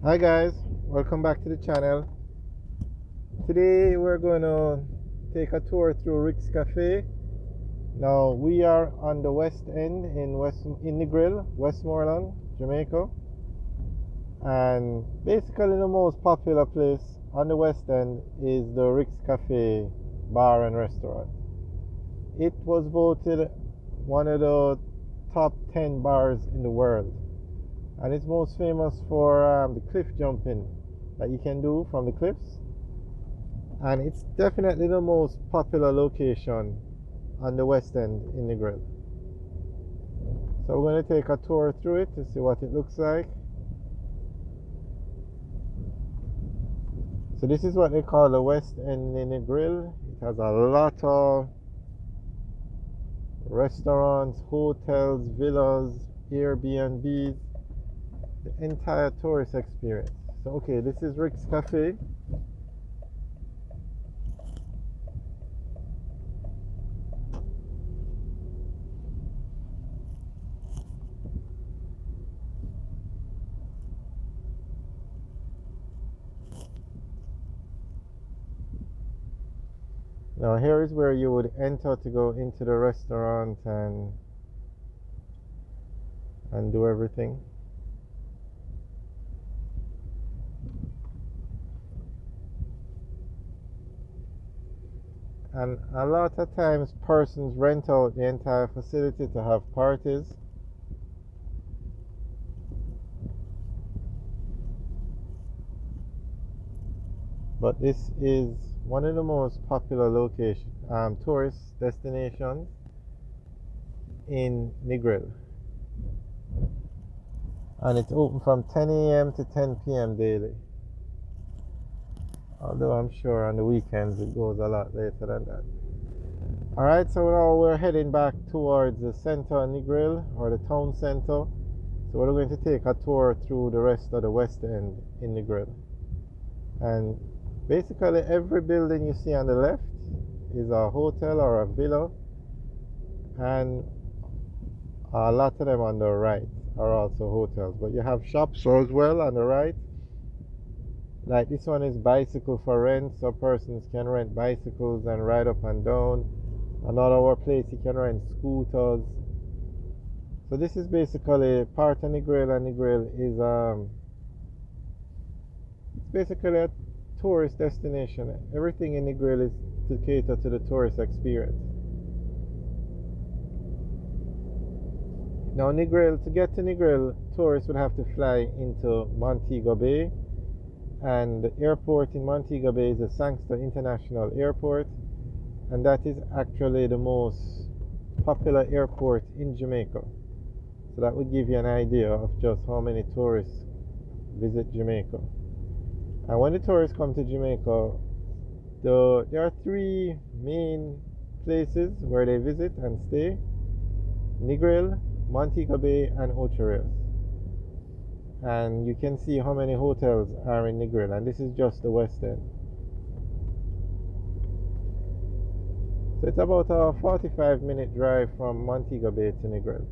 Hi guys, welcome back to the channel. Today we're going to take a tour through Rick's Cafe. Now we are on the west end in the Grill, Westmoreland, Jamaica. And basically the most popular place on the west end is the Rick's Cafe bar and restaurant. It was voted one of the top 10 bars in the world. And it's most famous for the cliff jumping that you can do from the cliffs. And it's definitely the most popular location on the west end in the Grill. So we're going to take a tour through it to see what it looks like. So this is what they call the west end in the Grill. It has a lot of restaurants, hotels, villas, Airbnbs, the entire tourist experience. So okay, this is Rick's Cafe. Now here is where you would enter to go into the restaurant and do everything. And a lot of times persons rent out the entire facility to have parties. But this is one of the most popular tourist destinations in Negril. And it's open from 10 a.m. to 10 p.m. daily. Although I'm sure on the weekends it goes a lot later than that. Alright, so now we're heading back towards the center of Negril, or the town center. So we're going to take a tour through the rest of the west end in Negril. And basically every building you see on the left is a hotel or a villa, and a lot of them on the right are also hotels, but you have shops as well on the right. Like this one is bicycle for rent, so persons can rent bicycles and ride up and down. Another place you can rent scooters. So this is basically part of Negril, and Negril is it's basically a tourist destination. Everything in Negril is to cater to the tourist experience. Now Negril, to get to Negril, tourists would have to fly into Montego Bay, and the airport in Montego Bay is the Sangster International Airport, and that is actually the most popular airport in Jamaica. So that would give you an idea of just how many tourists visit Jamaica. And when the tourists come to Jamaica, there are three main places where they visit and stay: Negril, Montego Bay, and Ocho Rios. And you can see how many hotels are in Negril, and this is just the west end. So it's about a 45-minute drive from Montego Bay to Negril.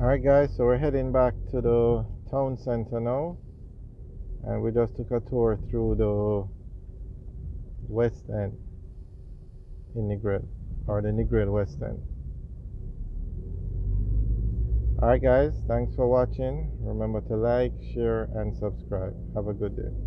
Alright guys, so we're heading back to the town center now, and we just took a tour through the west end in Negril, or the Negril west end. Alright guys, thanks for watching. Remember to like, share and subscribe. Have a good day.